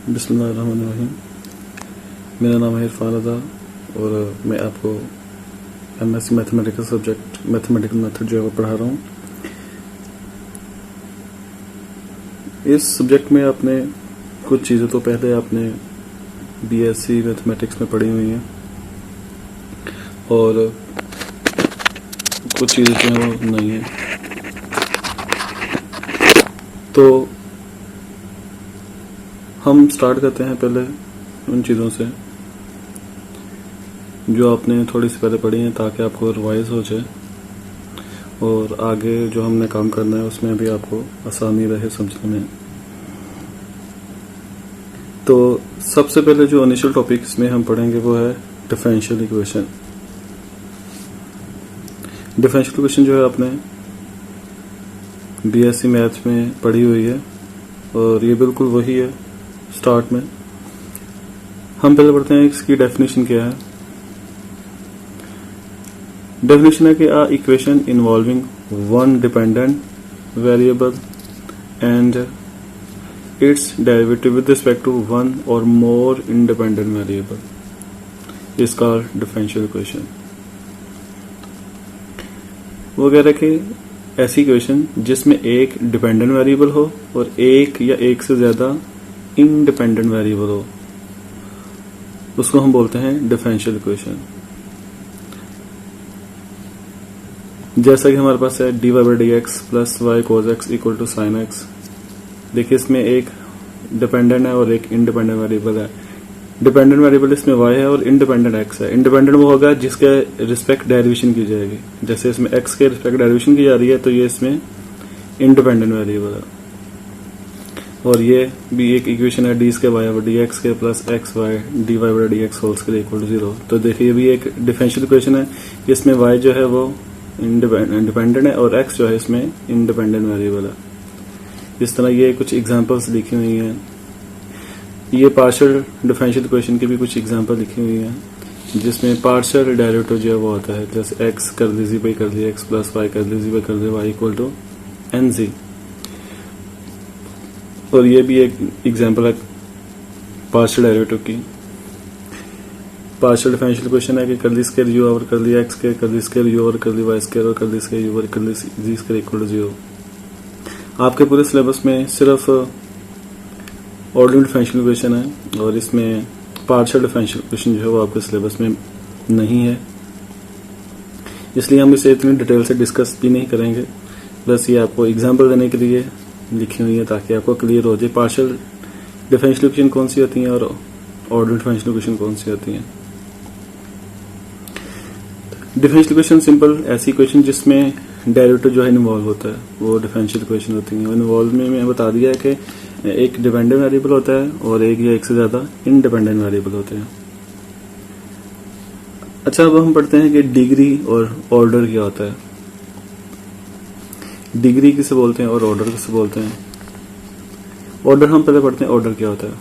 बिस्मिल्लाहिर्रहमानिर्रहीम। मेरा नाम है इरफान रज़ा और मैं आपको MSc mathematical subject mathematical method जो है वो पढ़ा रहा हूँ। इस सब्जेक्ट में आपने कुछ चीज़ें तो पहले आपने बीएससी मैथमेटिक्स में पढ़ी हुई हैं और कुछ चीज़ें जो हैं वो नहीं हैं। तो हम स्टार्ट करते हैं पहले उन चीज़ों से जो आपने थोड़ी सी पहले पढ़ी हैं, ताकि आपको रिवाइज हो जाए और आगे जो हमने काम करना है उसमें भी आपको आसानी रहे समझने में। तो सबसे पहले जो इनिशियल टॉपिक इसमें हम पढ़ेंगे वो है डिफरेंशियल इक्वेशन। डिफरेंशियल इक्वेशन जो है आपने बीएससी मैथ्स में पढ़ी हुई है और ये बिल्कुल वही है। स्टार्ट में हम पहले पढ़ते हैं इसकी डेफिनेशन क्या है। डेफिनेशन है कि a equation involving one dependent variable and its derivative with respect to one और more independent variable is called differential equation. वो कह रहे कि ऐसी इक्वेशन जिसमें एक डिपेंडेंट वेरिएबल हो और एक या एक से ज्यादा इंडिपेंडेंट वेरिएबल हो, उसको हम बोलते हैं डिफरेंशियल इक्वेशन। जैसा कि हमारे पास है dy by dx plus y cos x equal to sine x। देखिए इसमें एक डिपेंडेंट है और एक इंडिपेंडेंट वेरिएबल है। डिपेंडेंट वेरिएबल इसमें y है और इंडिपेंडेंट x है। इंडिपेंडेंट वो होगा जिसके रिस्पेक्ट डेरिवेशन की जाएगी। जैसे इसमें x के रिस्पेक्ट डेरिवेशन की जा रही है तो ये इसमें इंडिपेंडेंट वेरिएबल है। और ये भी एक इक्वेशन है d square y over d x के plus x y d y over d x whole square equal to 0। तो देखिए ये भी एक डिफरेंशियल इक्वेशन है। इसमें y जो है वो इंडिपेंडेंट है और x जो है इसमें इंडिपेंडेंट वेरिएबल है। इस तरह ये कुछ एग्जांपल्स लिखी हुई हैं। ये पार्शियल डिफरेंशियल इक्वेशन की भी कुछ एग्जांपल लिखी हुई हैं जिसमें पार्शियल डेरिवेटिव जो है वो होता है। जैसे x कर लीजिए बाई कर लीजिए x प्लस वाई कर लीजिए बाई कर लीजिए y इक्वल टू nz। और ये भी एक एग्जांपल है पार्शियल डेरिवेटिव की। पार्शियल डिफरेंशियल इक्वेशन है कि कर ली स्क्वायर u ओवर कर ली x के कर ली स्क्वायर u ओवर कर ली y स्क्वायर और कर ली स्क्वायर u ओवर कर ली z स्क्वायर इक्वल टू 0। आपके पूरे सिलेबस में सिर्फ ऑर्डिनरी डिफरेंशियल इक्वेशन है और इसमें पार्शियल डिफरेंशियल इक्वेशन जो है वो आपके सिलेबस में नहीं है, इसलिए हम इसे इतनी डिटेल से डिस्कस भी नहीं करेंगे। बस ये आपको एग्जांपल देने के लिए लिखी हुई है ताकि आपको क्लियर हो जाए पार्शियल डिफरेंशियल इक्वेशन कौन सी होती हैं और ऑर्डिनरी डिफरेंशियल इक्वेशन कौन सी होती हैं। डिफरेंशियल इक्वेशन सिंपल ऐसी इक्वेशन जिसमें डेरिवेटिव जो है इन्वॉल्व होता है वो डिफरेंशियल इक्वेशन होती है। इन्वॉल्व में मैंने बता दिया है कि एक डिपेंडेंट वेरिएबल होता है और एक या एक से ज्यादा इंडिपेंडेंट वेरिएबल होते हैं। अच्छा, अब हम पढ़ते हैं कि डिग्री और ऑर्डर क्या होता है। डिग्री किसे बोलते हैं और ऑर्डर किसे बोलते हैं। ऑर्डर हम पहले पढ़ते हैं ऑर्डर क्या होता है।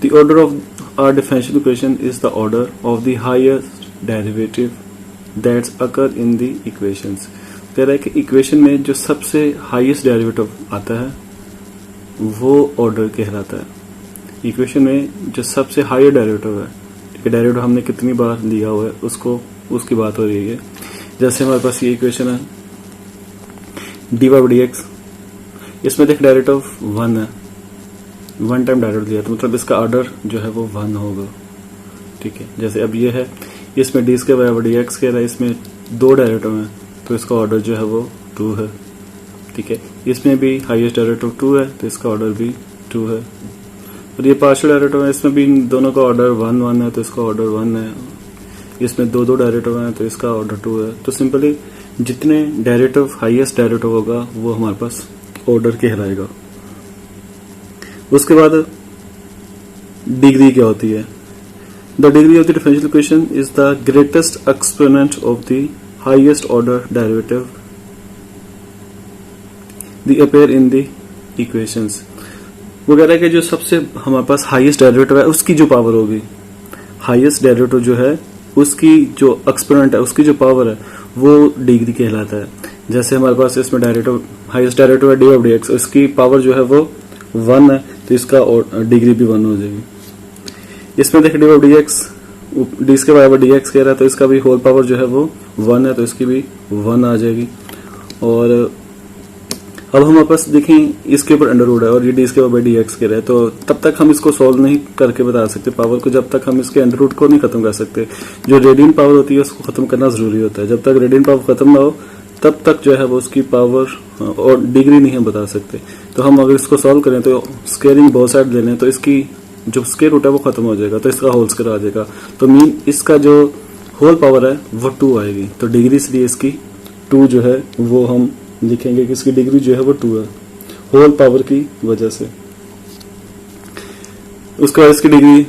The order of a differential equation is the order of the highest derivative that's occur in the equations. कह रहा है कि इक्वेशन में जो सबसे हाईएस्ट डेरिवेटिव आता है वो ऑर्डर कहलाता है। इक्वेशन में जो सबसे हाईएस्ट डेरिवेटिव है, डेरिवेटिव हमने कितनी बार लिया हुआ है उसको उसकी बात हो रही है। जैसे हमारे पास ये इक्वेशन है डी वाई डी एक्स, इसमें देख डेरिवेटिव 1 है, 1 टाइम डेरिवेटिव लिया तो मतलब इसका ऑर्डर जो है वो 1 होगा। ठीक है, जैसे अब ये है इसमें d square y over d x कह रहा है, इसमें 2 डेरिवेटिव हैं तो इसका ऑर्डर जो है वो 2 है। ठीक है, इसमें भी हाईएस्ट डेरिवेटिव 2 है तो इसका ऑर्डर भी 2 है। और ये पार्शियल डेरिवेटिव है, इसमें भी दोनों का ऑर्डर 1 1 है तो इसका ऑर्डर 1 है। इसमें 2 2 डेरिवेटिव हैं तो इसका ऑर्डर 2 है। तो सिंपली जितने डेरिवेटिव हाईएस्ट डेरिवेटिव होगा वो हमारे पास ऑर्डर कहलाएगा। उसके बाद डिग्री क्या होती है। The degree of the differential equation is the greatest exponent of the highest order derivative the appear in the equations. वो कह रहा है कि जो सबसे हमारे पास हाईएस्ट डेरिवेटिव है उसकी जो पावर होगी, हाईएस्ट डेरिवेटिव जो है उसकी जो एक्सपोनेंट है उसकी जो पावर है वो डिग्री कहलाता है। जैसे हमारे पास इसमें डेरिवेटिव हाईएस्ट डेरिवेटिव है डी ऑफ डी एक्स, उसकी पावर जो है वो 1 है तो इसका डिग्री भी 1 हो जाएगी। इसमें देखिए D of D x, D के बराबर डी एक्स कह रहा है, तो इसका भी होल पावर जो है वो 1 है, तो इसकी भी 1 आ जाएगी। और अब हमारे पास देखें इसके ऊपर अंडर रूट है और ये डी के बराबर डी एक्स कह रहा है, तो तब तक हम इसको सॉल्व नहीं करके बता सकते पावर को, जब तक हम इसके अंडर रूट को नहीं खत्म कर सकते। जो रेडियन पावर होती है उसको खत्म करना जरूरी होता है, जब तक रेडियन पावर खत्म ना हो तब तक जो है वो उसकी पावर और डिग्री नहीं हम बता सकते। तो हम अगर इसको सॉल्व करें तो स्क्वायरिंग बोथ साइड ले लें तो इसकी जो स्क्वायर रूट है वो खत्म हो जाएगा, तो इसका होल स्क्वायर आ जाएगा। तो मीन इसका जो होल पावर है वो 2 आएगी, तो डिग्री इसलिए इसकी 2 जो है वो हम लिखेंगे कि इसकी डिग्री जो है वो 2 है होल पावर की वजह से। उसके बाद इसकी डिग्री,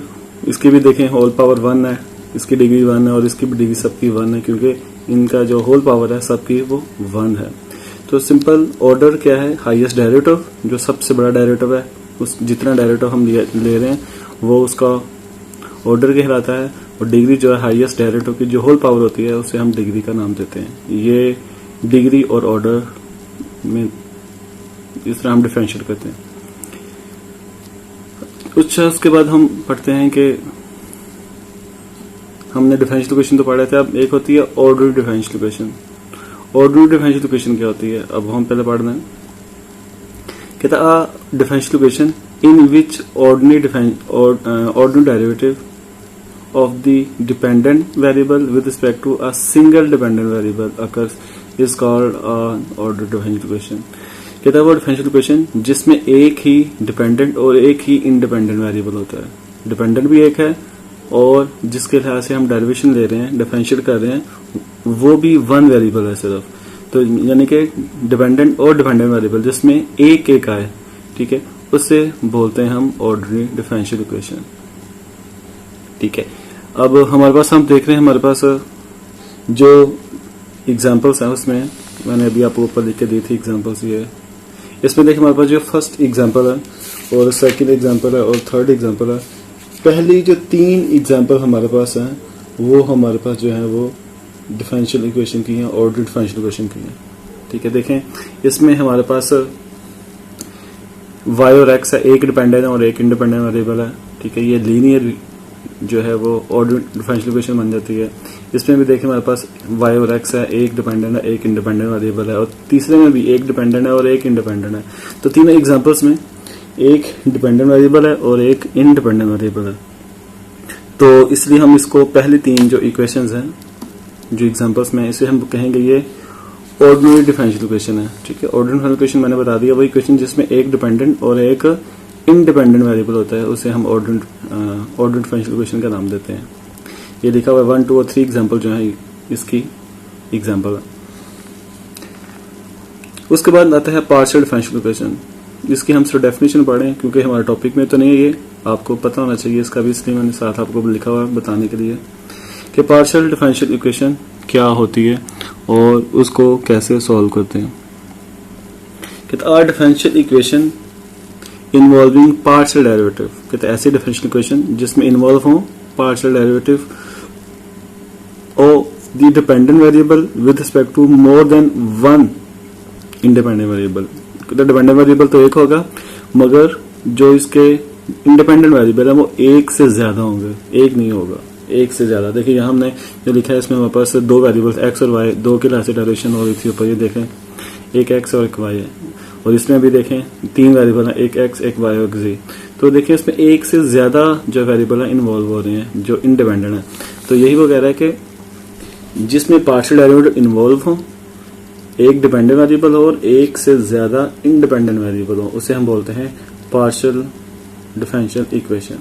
इसकी भी देखें होल पावर 1 है, इसकी डिग्री 1 है और इसकी भी डिग्री सबकी 1 है, क्योंकि इनका जो होल पावर है सबकी वो 1 है। तो सिंपल ऑर्डर क्या है, हाईएस्ट डेरिवेटिव जो सबसे बड़ा डेरिवेटिव है, उस जितना डेरिवेटिव हम ले रहे हैं वो उसका ऑर्डर कहलाता है, और डिग्री जो है हाईएस्ट डेरिवेटिव की जो होल पावर होती है उसे हम डिग्री का नाम देते हैं। ये डिग्री और ऑर्डर में इस तरह हम डिफरेंशिएट करते हैं। उसके बाद हम पढ़ते हैं कि हमने डिफरेंशियल इक्वेशन तो पढ़े थे, अब एक होती है order differential equation. Order differential equation क्या होती है, अब हम पहले पढ़ दें। कहता है differential equation in which ordinary derivative of the dependent variable with respect to a single dependent variable occurs is called order differential equation। कहता है वो डिफरेंशियल इक्वेशन जिसमें एक ही डिपेंडेंट और एक ही इंडिपेंडेंट वेरिएबल होता है, डिपेंडेंट भी एक है और जिसके लिहाज से हम डेरिवेशन ले रहे हैं, डिफरेंशिएट कर रहे हैं, वो भी 1 वेरिएबल है सिर्फ। तो यानी कि डिपेंडेंट और डिपेंडेंट वेरिएबल जिसमें एक आए, ठीक है, उससे बोलते हैं हम ऑर्डिनरी डिफरेंशियल इक्वेशन। ठीक है, अब हमारे पास हम देख रहे हैं, हमारे पास जो एग्जांपल्स हैं उसमें मैंने अभी आपको ऊपर लिख के दी थी एग्जांपल्स। ये इसमें देखिए हमारे पास जो फर्स्ट एग्जांपल है और सेकंड एग्जांपल है और थर्ड एग्जांपल है। पहली जो 3 एग्जांपल हमारे पास हैं वो हमारे पास जो है वो डिफरेंशियल इक्वेशन की हैं, ऑर्डर डिफरेंशियल इक्वेशन की हैं। ठीक है, देखें इसमें हमारे पास y और x है, एक डिपेंडेंट है और एक इंडिपेंडेंट वेरिएबल है। ठीक है, ये लीनियर जो है वो ऑर्डर डिफरेंशियल इक्वेशन बन जाती है। इसमें भी देखिए हमारे पास y और x है, एक डिपेंडेंट है, एक इंडिपेंडेंट वेरिएबल है, और तीसरे में भी एक डिपेंडेंट है और एक इंडिपेंडेंट है। तो तीनों एग्जांपल्स में एक डिपेंडेंट वेरिएबल है और एक इंडिपेंडेंट वेरिएबल है। तो इसलिए हम इसको पहली 3 जो इक्वेशंस हैं जो एग्जांपल्स में, इसे हम कहेंगे ये ऑर्डिनरी डिफरेंशियल इक्वेशन है। ठीक है, ऑर्डिनरी डिफरेंशियल इक्वेशन मैंने बता दिया, वही इक्वेशन जिसमें एक डिपेंडेंट और एक इंडिपेंडेंट वेरिएबल होता है, उसे हम ऑर्डिनरी डिफरेंशियल इक्वेशन का नाम देते हैं। ये लिखा हुआ 1, 2 और 3 एग्जांपल जो है इसकी एग्जांपल है। उसके बाद आता है पार्शियल डिफरेंशियल इक्वेशन, जिसकी हम सिर्फ डेफिनेशन पढ़ें क्योंकि हमारे टॉपिक में तो नहीं है, ये आपको पता होना चाहिए इसका भी, इसलिए मैंने साथ आपको लिखा हुआ बताने के लिए कि पार्शियल डिफरेंशियल इक्वेशन क्या होती है और उसको कैसे सॉल्व करते हैं। कहते हैं differential equation involving partial derivative, कहते हैं ऐसी डिफरेंशियल इक्वेशन जिसमें इन्वॉल्व हो partial derivative of the dependent variable with respect to more than 1 independent variable. Dependent variable तो एक होगा मगर जो इसके इंडिपेंडेंट वेरिएबल है वो एक से ज्यादा होंगे, एक नहीं होगा, एक से ज्यादा। देखिए यहाँ हमने जो लिखा है इसमें हमारे पास 2 वेरिएबल्स एक्स और वाई, 2 के लिहाज से डेरिवेशन हो रही थी ऊपर, ये देखें एक एक्स और एक वाई है, और इसमें भी देखें 3 वेरिएबल है, एक एक्स एक वाई और एक जी। तो देखिए इसमें एक से ज्यादा जो वेरिएबल है इन्वॉल्व हो रहे हैं जो इंडिपेंडेंट है। तो यही वो कह रहा है कि जिसमें पार्शियल डेरिवेटिव इन्वॉल्व हो, एक डिपेंडेंट वेरिएबल हो और एक से ज्यादा इंडिपेंडेंट वेरिएबल हो, उसे हम बोलते हैं पार्शियल डिफरेंशियल इक्वेशन।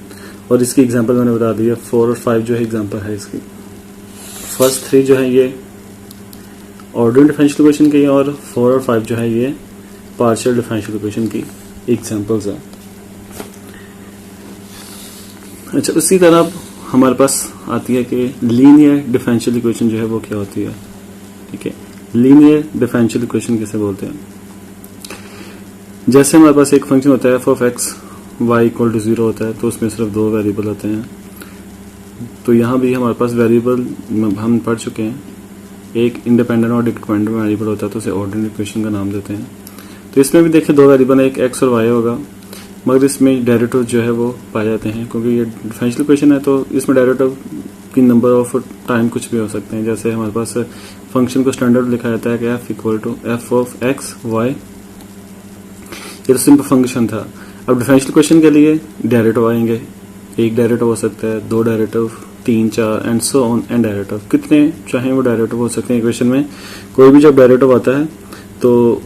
और इसकी एग्जांपल मैंने बता दी है, 4 और 5 जो है एग्जांपल है इसकी। फर्स्ट 3 जो है ये ऑर्डिनरी डिफरेंशियल इक्वेशन की और 4 और 5 जो है ये पार्शियल डिफरेंशियल इक्वेशन की एग्जांपल्स है। अच्छा, उसी तरह हमारे पास आती है कि लीनियर डिफरेंशियल इक्वेशन जो है वो क्या होती है। ठीक है, लीनियर डिफरेंशियल इक्वेशन किसे बोलते हैं। जैसे हमारे पास एक फंक्शन होता है f of x y equal to 0 होता है, तो उसमें सिर्फ 2 वेरिएबल होते हैं। तो यहाँ भी हमारे पास वेरिएबल हम पढ़ चुके हैं, एक इंडिपेंडेंट और डिपेंडेंट वेरिएबल होता है, तो उसे ऑर्डिनरी इक्वेशन का नाम देते हैं। तो इसमें भी देखिए 2 वेरिएबल है, एक एक्स और वाई होगा। मगर इसमें डेरिवेटिव जो है वो पाए जाते हैं, क्योंकि ये डिफरेंशियल इक्वेशन है तो इसमें डेरिवेटिव की नंबर ऑफ टाइम कुछ भी हो सकते हैं। जैसे हमारे पास फंक्शन को स्टैंडर्ड लिखा जाता है कि f equal to f of x y, ये तो सिंपल फंक्शन था। अब डिफरेंशियल इक्वेशन के लिए डेरिवेटिव आएंगे, एक डेरिवेटिव हो सकता है, दो derivative, 3, 4 and so on and derivative, कितने चाहे वो डेरिवेटिव हो सकते हैं इक्वेशन में। कोई भी जब डेरिवेटिव आता है तो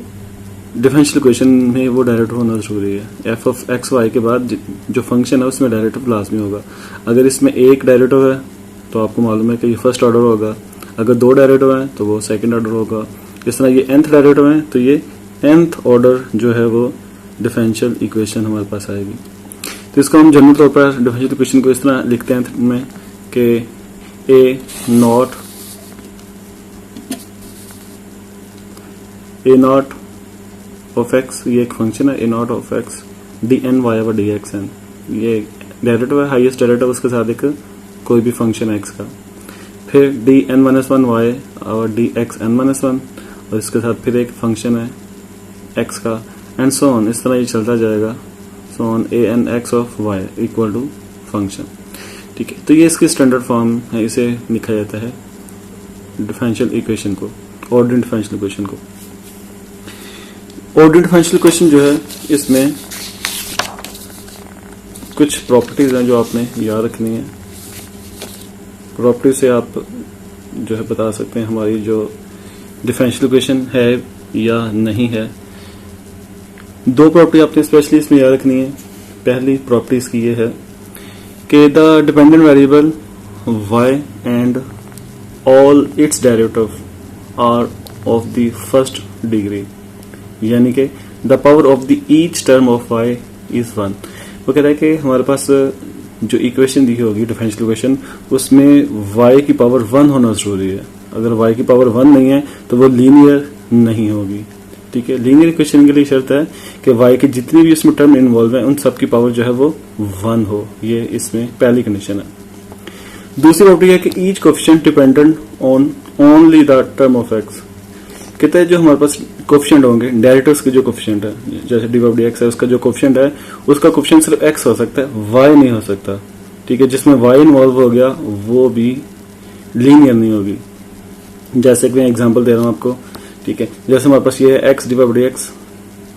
डिफरेंशियल इक्वेशन में वो डेरिवेटिव होना जरूरी है। एफ ऑफ एक्स वाई के बाद जो फंक्शन है उसमें डेरिवेटिव लाजमी होगा। अगर इसमें एक डेरिवेटिव है तो आपको मालूम है कि ये फर्स्ट ऑर्डर होगा, अगर दो डेरिवेटिव है तो वो सेकंड ऑर्डर होगा। इस तरह ये nth डेरिवेटिव है तो ये nth ऑर्डर जो है वो डिफरेंशियल इक्वेशन हमारे पास आएगी। तो इसको हम जनरल तौर पर डिफरेंशियल इक्वेशन को इस तरह लिखते हैं में कि ए नॉट ऑफ एक्स, ये एक फंक्शन है, a naught of x d n y over d x n, ये डेरिवेटिव है, हाईएस्ट डेरिवेटिव उसके साथ एक कोई भी फंक्शन एक्स का। फिर d n minus one y और d x n minus one, और इसके साथ फिर एक फंक्शन है एक्स का, एंड सो ऑन, इस तरह ये चलता जाएगा। So on a n x of y equal to function. ठीक है, तो ये इसकी स्टैंडर्ड फॉर्म है, इसे लिखा जाता है डिफरेंशियल इक्वेशन को, ऑर्डिनरी डिफरेंशियल इक्वेशन को। ऑर्डिनरी डिफरेंशियल इक्वेशन जो है इसमें कुछ प्रॉपर्टीज हैं जो आपने याद रखनी है। प्रॉपर्टी से आप जो है बता सकते हैं हमारी जो डिफरेंशियल इक्वेशन है या नहीं है। दो प्रॉपर्टी आपने स्पेशली इसमें याद रखनी है। पहली प्रॉपर्टी इसकी ये है कि the dependent variable y and all its derivative are of the first degree, यानी कि the power of the each term of y is 1। वो कहता है कि हमारे पास जो इक्वेशन दी होगी डिफरेंशियल इक्वेशन, उसमें y की पावर 1 होना जरूरी है। अगर y की पावर 1 नहीं है तो वो लीनियर नहीं होगी। ठीक है, लीनियर इक्वेशन के लिए शर्त है कि y के जितने भी इसमें टर्म इन्वॉल्व है उन सब की पावर जो है वो 1 हो, ये इसमें पहली कंडीशन है। दूसरी प्रॉपर्टी है कि each coefficient dependent on only the term of x। कहते हैं जो हमारे पास कोएफिशिएंट होंगे, डेरिवेटिव्स के जो कोएफिशिएंट है, जैसे डी बाई डी एक्स है, उसका जो कोएफिशिएंट है उसका कोएफिशिएंट सिर्फ x हो सकता है, y नहीं हो सकता। ठीक है, जिसमें y इन्वॉल्व हो गया वो भी लीनियर नहीं होगी। जैसे कि मैं एग्जांपल दे रहा हूं आपको। ठीक है, जैसे हमारे पास ये है x d by d x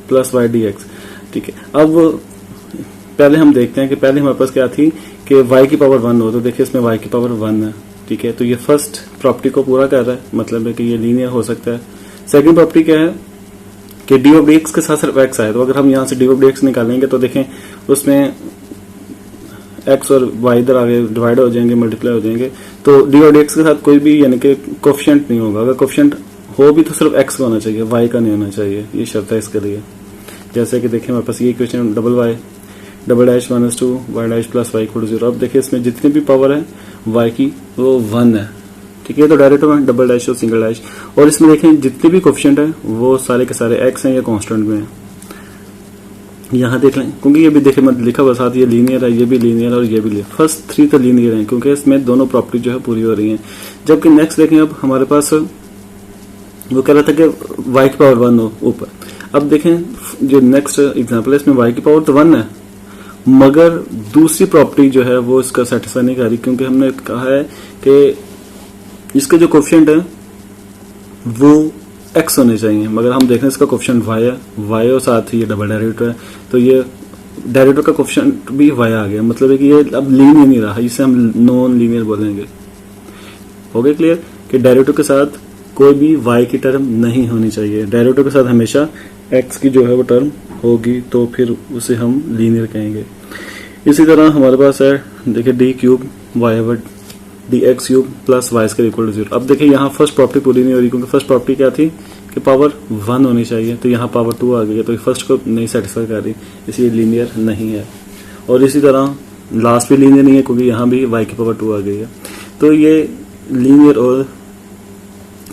plus y d x. ठीक है, अब पहले हम देखते हैं कि पहले हमारे पास क्या थी कि y की पावर 1 हो, तो देखिए इसमें y की पावर 1 है। ठीक है, तो ये फर्स्ट प्रॉपर्टी को पूरा कर रहा है, मतलब है कि ये लीनियर हो सकता है। सेकंड प्रॉपर्टी क्या है कि डी ऑफ डी एक्स के साथ सिर्फ x आए, तो अगर हम यहाँ से डी ऑफ डी एक्स निकालेंगे तो देखें उसमें x और y इधर आगे डिवाइड हो जाएंगे, मल्टीप्लाई हो जाएंगे, तो डी ऑफ डी एक्स के साथ कोई भी यानी कि कोएफिशिएंट नहीं होगा। अगर कोएफिशिएंट हो भी तो सिर्फ x का होना चाहिए, y का नहीं होना चाहिए, ये शर्त है इसके लिए। जैसे कि देखिए हमारे पास ये equation double y double dash minus 2 y dash plus y equal to 0। अब देखिए इसमें जितनी भी पावर है y की वो 1 है। ठीक है, तो डायरेक्टिव है डबल डैश और सिंगल डैश, और इसमें देखें जितने भी कोएफिशिएंट है वो सारे के सारे x हैं या कांस्टेंट में है। यहाँ देख लें, क्योंकि ये भी देखे मत लिखा हुआ साथ, ये लीनियर है, ये भी लीनियर है और ये भी लीनियर। फर्स्ट 3 तो लीनियर है क्योंकि इसमें दोनों प्रॉपर्टी जो है पूरी हो रही है। जबकि नेक्स्ट देखें, अब हमारे पास वो कह रहा था कि y की पावर 1 हो ऊपर। अब देखें जो नेक्स्ट एग्जांपल है, इसमें y की पावर तो 1 है, मगर दूसरी प्रॉपर्टी जो है वो इसका सेटिस्फाई नहीं कर रही, क्योंकि हमने कहा है कि इसका जो कोएफिशिएंट है वो x होने चाहिए, मगर हम देख रहे हैं इसका कोएफिशिएंट y है, y और साथ ही ये डबल डेरिवेटिव है, तो ये डेरिवेटिव का कोएफिशिएंट भी y आ गया। मतलब है कि ये अब लीनियर नहीं रहा, इसे हम नॉन लीनियर बोलेंगे। हो गया क्लियर कि डेरिवेटिव के साथ कोई भी y की टर्म नहीं होनी चाहिए, डेरिवेटिव के साथ हमेशा x की जो है वो टर्म होगी, तो फिर उसे हम लीनियर कहेंगे। इसी तरह हमारे पास है देखिए d cube y over d x cube plus y square equal to 0। अब देखिए यहाँ फर्स्ट प्रॉपर्टी पूरी नहीं हो रही, क्योंकि फर्स्ट प्रॉपर्टी क्या थी कि पावर 1 होनी चाहिए, तो यहाँ पावर 2 आ गई है, तो फर्स्ट को नहीं सेटिस्फाई कर रही, इसलिए लीनियर नहीं है। और इसी तरह लास्ट भी लीनियर नहीं है, क्योंकि यहाँ भी y की पावर 2 आ गई है। तो ये लीनियर और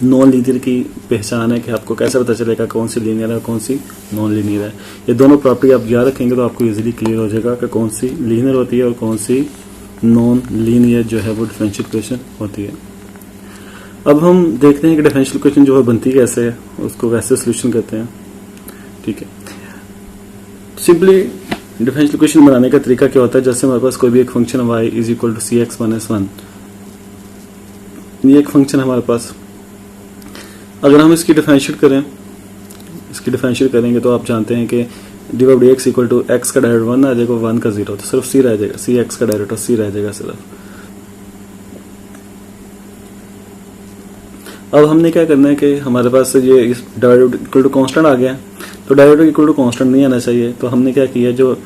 नॉन लीनियर की पहचान है कि आपको कैसे पता चलेगा कौन सी लीनियर है और कौन सी नॉन लीनियर है। ये दोनों प्रॉपर्टी आप याद रखेंगे तो आपको इजीली क्लियर हो जाएगा कि कौन सी लीनियर होती है और कौन सी नॉन लीनियर जो है वो डिफरेंशियल इक्वेशन होती है। अब हम देखते हैं कि डिफरेंशियल इक्वेशन जो है बनती कैसे है, उसको कैसे सोल्यूशन करते हैं। ठीक है, सिंपली डिफरेंशियल इक्वेशन बनाने का तरीका क्या होता है, जैसे हमारे पास कोई भी एक function y is equal to c x minus 1, ये एक फंक्शन है हमारे पास। अगर हम इसकी डिफरेंशिएट करेंगे तो आप जानते हैं कि d by d x equal to x का डायरेक्ट 1 आ जाएगा, 1 का 0, तो सिर्फ सी रह जाएगा, सी एक्स का डायरेक्ट सी रह जाएगा सिर्फ। अब हमने क्या करना है कि हमारे पास ये डायरेक्ट इक्वल टू कांस्टेंट आ गया, तो डायरेक्ट इक्वल टू कांस्टेंट नहीं आना चाहिए, तो हमने क्या किया, जो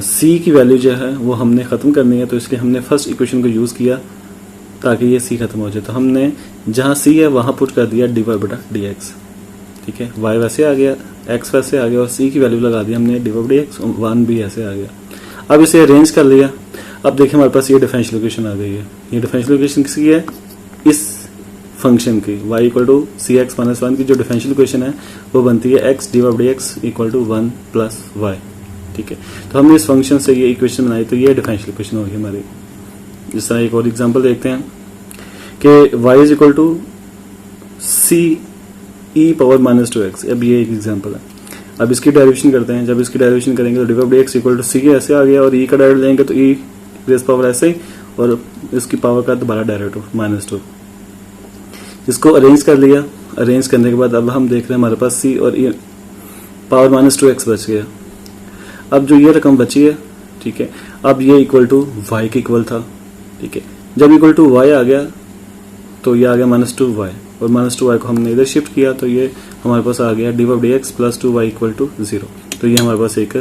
सी की वैल्यू जो है वो हमने ख़त्म करनी है, तो इसलिए हमने फर्स्ट इक्वेशन को यूज़ किया ताकि ये सी खत्म हो जाए। तो हमने जहाँ सी है वहाँ पुट कर दिया डी वाई बटा डी एक्स, ठीक है, वाई वैसे आ गया, एक्स वैसे आ गया, और सी की वैल्यू लगा दी हमने डी वाई बटा डी एक्स, 1 भी ऐसे आ गया। अब इसे अरेंज कर लिया, अब देखिए हमारे पास ये डिफरेंशियल इक्वेशन आ गई है। ये डिफरेंशियल इक्वेशन किसकी है, इस फंक्शन की y equal to c x minus 1 की जो डिफरेंशियल इक्वेशन है वो बनती है x d y d x equal to 1 plus y, ठीक है। तो हमने इस फंक्शन से ये इक्वेशन बनाई, तो ये डिफरेंशियल इक्वेशन होगी हमारी। जिस तरह एक और एग्जांपल देखते हैं कि y is equal to c e power minus 2x, अब ये एक एग्जांपल है। अब इसकी डेरिवेशन करते हैं, जब इसकी डेरिवेशन करेंगे तो d y d x equal to c ऐसे आ गया, और e का डायरेक्ट लेंगे तो e रेस पावर ऐसे ही, और इसकी पावर का दोबारा डायरेक्ट माइनस 2। इसको अरेंज कर लिया, अरेंज करने के बाद अब हम देख रहे हैं हमारे पास सी और ई पावर माइनस 2x बच गया। अब जो ये रकम बची है, ठीक है, अब ये इक्वल टू y के इक्वल था, ठीक है। जब इक्वल टू y आ गया तो ये आ गया माइनस 2y, और माइनस 2y को हमने इधर शिफ्ट किया तो ये हमारे पास आ गया d y d x plus 2y equal to 0। तो ये हमारे पास एक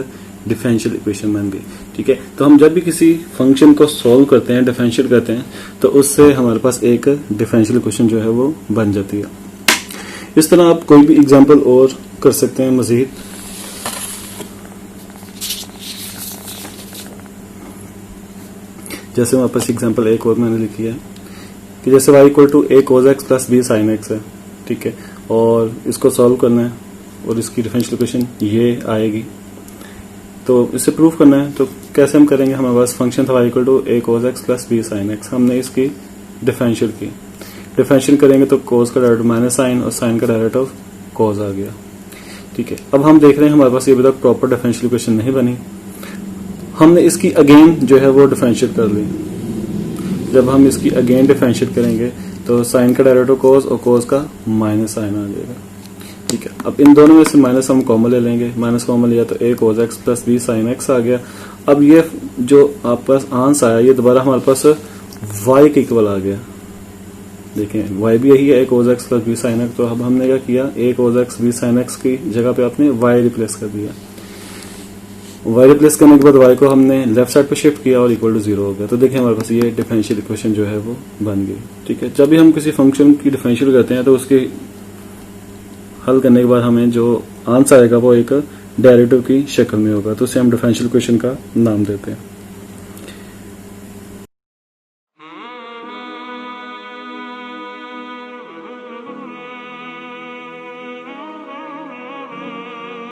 डिफरेंशियल इक्वेशन बन गई, ठीक है। तो हम जब भी किसी फंक्शन को सॉल्व करते हैं, डिफरेंशिएट करते हैं, तो उससे हमारे पास एक डिफरेंशियल इक्वेशन जो है वो बन जाती है। इस तरह आप कोई भी एग्जांपल और कर सकते हैं मजीद। जैसे हमारे पास एग्जांपल एक और मैंने लिखी है कि जैसे y equal to a cos x plus b sin x है, ठीक है, और इसको सॉल्व करना है और इसकी डिफरेंशियल इक्वेशन ये आएगी। तो इसे प्रूफ करना है, तो कैसे हम करेंगे, हमारे पास फंक्शन था y equal to a cos x plus b sin x, हमने इसकी डिफरेंशियल की, डिफरेंशियल करेंगे तो cos का डायरेक्ट माइनस साइन और साइन का डायरेक्ट ऑफ cos आ गया, ठीक है। अब हम देख रहे हैं हमारे पास ये अभी तक प्रॉपर डिफरेंशियल इक्वेशन नहीं बनी, हमने इसकी अगेन जो है वो डिफरेंशिएट कर ली। जब हम इसकी अगेन डिफरेंशिएट करेंगे तो साइन का डायरेक्ट ऑफ cos और cos का माइनस साइन आ जाएगा, ठीक है। अब इन दोनों में से माइनस हम कॉमन ले लेंगे, माइनस कॉमन लिया तो a cos x plus b sin x आ गया। अब ये जो आपके पास आंसर आया ये दोबारा हमारे पास y के इक्वल आ गया, देखें y भी यही है a cos x plus b sin x, तो अब हमने क्या किया, a cos x b sin x की जगह पे आपने y रिप्लेस कर दिया। y रिप्लेस करने के बाद y को हमने लेफ्ट साइड पे शिफ्ट किया और इक्वल टू 0 हो गया। तो देखिए हमारे पास ये डिफरेंशियल इक्वेशन जो है वो बन गई, ठीक है। जब भी हम किसी फंक्शन की डिफरेंशियल करते हैं तो उसके हल करने के बाद हमें जो आंसर आएगा वो एक डेरिवेटिव की शक्ल में होगा, तो उसे हम डिफरेंशियल इक्वेशन का नाम देते हैं।